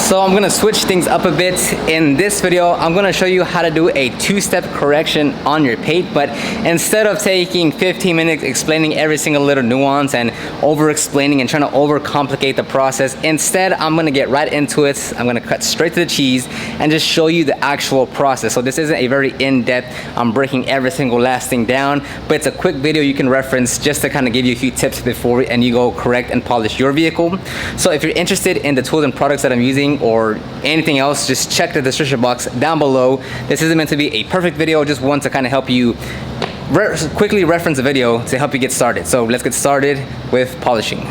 So I'm gonna switch things up a bit. In this video, I'm gonna show you how to do a two-step correction on your paint, but instead of taking 15 minutes explaining every single little nuance and over-explaining and trying to overcomplicate the process, instead I'm gonna get right into it. I'm gonna cut straight to the cheese and just show you the actual process. So this isn't a very in-depth, I'm breaking every single last thing down, but it's a quick video you can reference just to kind of give you a few tips before and you go correct and polish your vehicle. So if you're interested in the tools and products that I'm using or anything else, just check the description box down below. This isn't meant to be a perfect video, just one to kind of help you quickly reference a video to help you get started. So let's get started with polishing.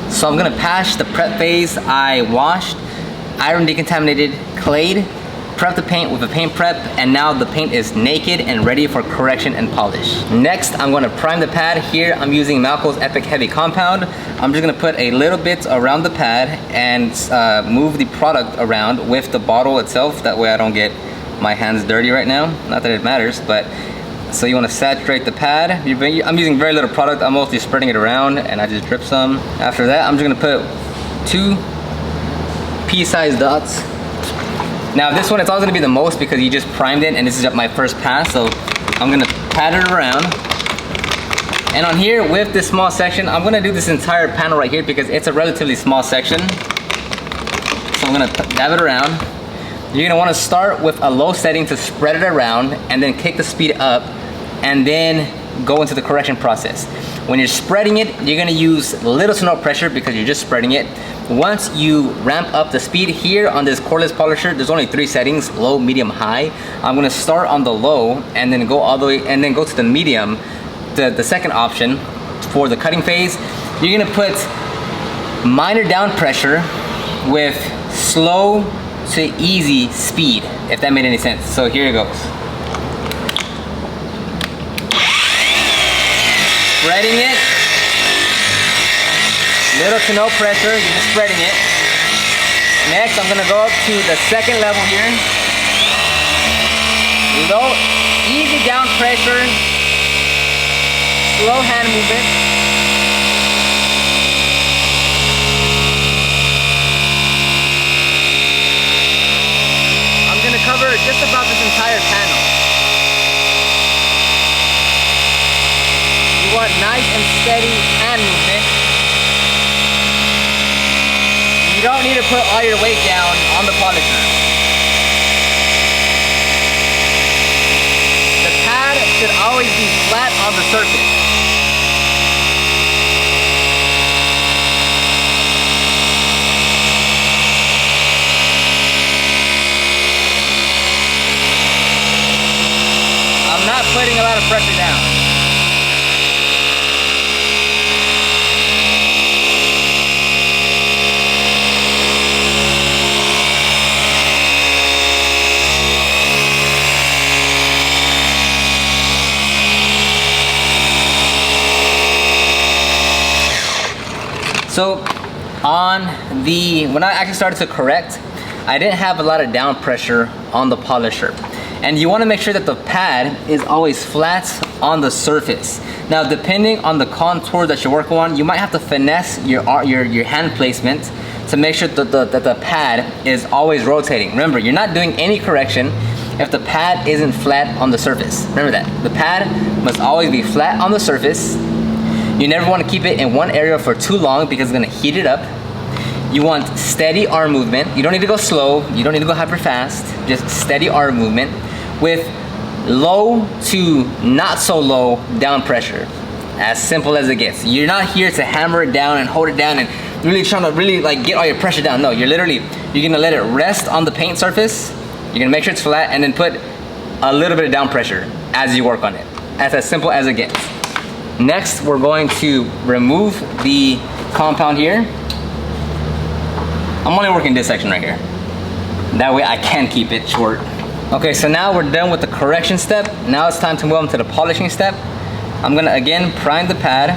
So I'm gonna patch the prep phase. I washed, iron decontaminated, clayed, prep the paint with a paint prep, and now the paint is naked and ready for correction and polish. Next, I'm gonna prime the pad. Here, I'm using Malco's Epic Heavy Compound. I'm just gonna put a little bit around the pad and move the product around with the bottle itself. That way I don't get my hands dirty right now. Not that it matters, but so you wanna saturate the pad. I'm using very little product. I'm mostly spreading it around and I just drip some. After that, I'm just gonna put 2 pea-sized dots. Now this one, it's always gonna be the most because you just primed it and this is my first pass, so I'm gonna pat it around. And on here, with this small section, I'm gonna do this entire panel right here because it's a relatively small section. So I'm gonna dab it around. You're gonna wanna start with a low setting to spread it around and then kick the speed up and then go into the correction process. When you're spreading it, you're gonna use little to no pressure because you're just spreading it. Once you ramp up the speed here on this cordless polisher, there's only 3 settings, low, medium, high. I'm gonna start on the low and then go all the way and then go to the medium, the second option for the cutting phase. You're gonna put minor down pressure with slow to easy speed, if that made any sense. So here it goes. Spreading it. Little to no pressure, you're just spreading it. Next, I'm gonna go up to the second level here. Low, easy down pressure, slow hand movement. I'm gonna cover just about this entire panel. You want nice and steady hand movement. You don't need to put all your weight down on the polisher. The pad should always be flat on the surface. I'm not putting a lot of pressure down. So when I actually started to correct, I didn't have a lot of down pressure on the polisher. And you wanna make sure that the pad is always flat on the surface. Now, depending on the contour that you're working on, you might have to finesse your hand placement to make sure that the pad is always rotating. Remember, you're not doing any correction if the pad isn't flat on the surface. Remember that, the pad must always be flat on the surface. You never want to keep it in one area for too long because it's going to heat it up. You want steady arm movement. You don't need to go slow. You don't need to go hyper fast. Just steady arm movement with low to not so low down pressure. As simple as it gets. You're not here to hammer it down and hold it down and really trying to get all your pressure down. No, you're going to let it rest on the paint surface. You're going to make sure it's flat and then put a little bit of down pressure as you work on it. That's as simple as it gets. Next, we're going to remove the compound here. I'm only working this section right here. That way I can keep it short. Okay, so now we're done with the correction step. Now it's time to move on to the polishing step. I'm gonna again prime the pad.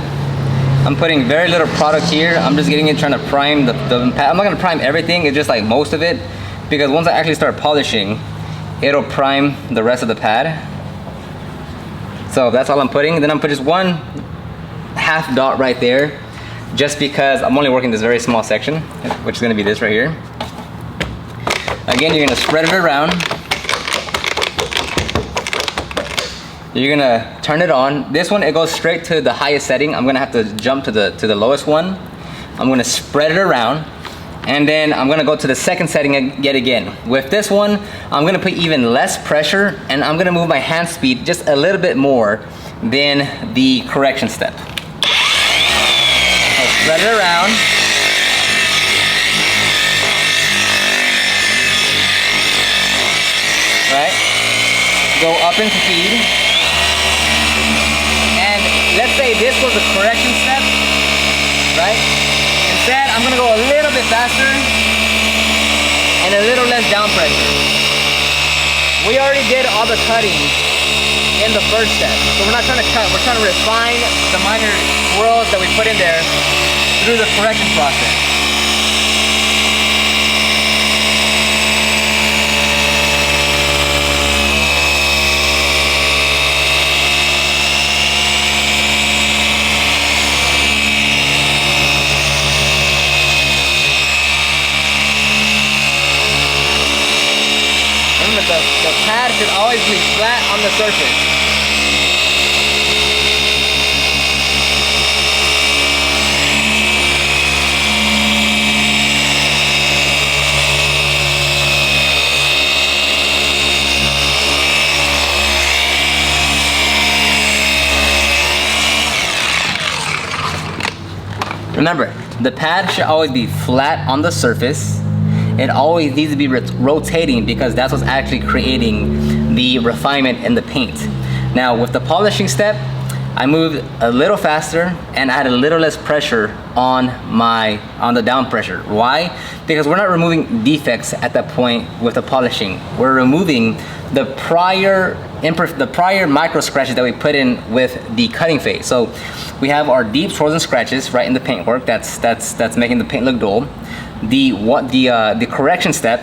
I'm putting very little product here. I'm just getting it, trying to prime the pad. I'm not gonna prime everything, it's just like most of it, because once I actually start polishing, it'll prime the rest of the pad. So that's all I'm putting. Then I'm putting just 1/2 dot right there, just because I'm only working this very small section, which is gonna be this right here. Again, you're gonna spread it around. You're gonna turn it on. This one, it goes straight to the highest setting. I'm gonna have to jump to the lowest one. I'm gonna spread it around, and then I'm gonna go to the second setting yet again. With this one, I'm gonna put even less pressure, and I'm gonna move my hand speed just a little bit more than the correction step. So spread it around. Right? Go up in speed. And let's say this was the correction step, right? Instead, I'm gonna go a little bit faster and a little less down pressure. We already did all the cutting in the first step, so we're not trying to cut, we're trying to refine the minor swirls that we put in there through the correction process. The pad should always be flat on the surface. Remember, the pad should always be flat on the surface. It always needs to be rotating because that's what's actually creating the refinement in the paint. Now with the polishing step, I moved a little faster and I had a little less pressure on the down pressure. Why? Because we're not removing defects at that point with the polishing. We're removing the prior micro scratches that we put in with the cutting phase. So we have our deep swirls and scratches right in the paintwork. That's making the paint look dull. The correction step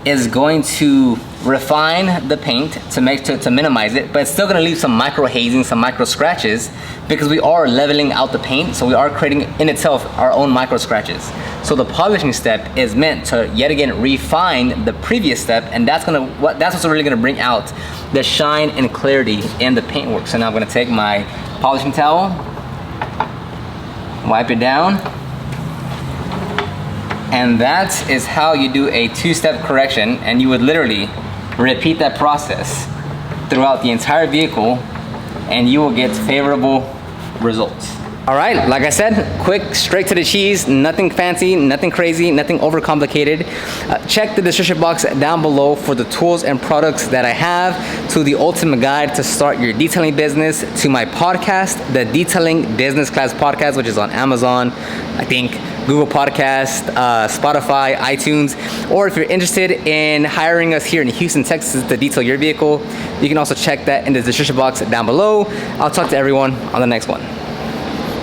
is going to refine the paint to minimize it, but it's still going to leave some micro hazing, some micro scratches, because we are leveling out the paint, so we are creating in itself our own micro scratches. So the polishing step is meant to yet again refine the previous step, and that's what's really going to bring out the shine and clarity in the paintwork. So now I'm going to take my polishing towel, wipe it down. And that is how you do a two-step correction, and you would literally repeat that process throughout the entire vehicle and you will get favorable results. All right, like I said, quick, straight to the cheese, nothing fancy, nothing crazy, nothing overcomplicated. Check the description box down below for the tools and products that I have, to the ultimate guide to start your detailing business, to my podcast, the Detailing Business Class Podcast, which is on Amazon, I think, Google Podcast, Spotify, iTunes, or if you're interested in hiring us here in Houston, Texas to detail your vehicle, you can also check that in the description box down below. I'll talk to everyone on the next one.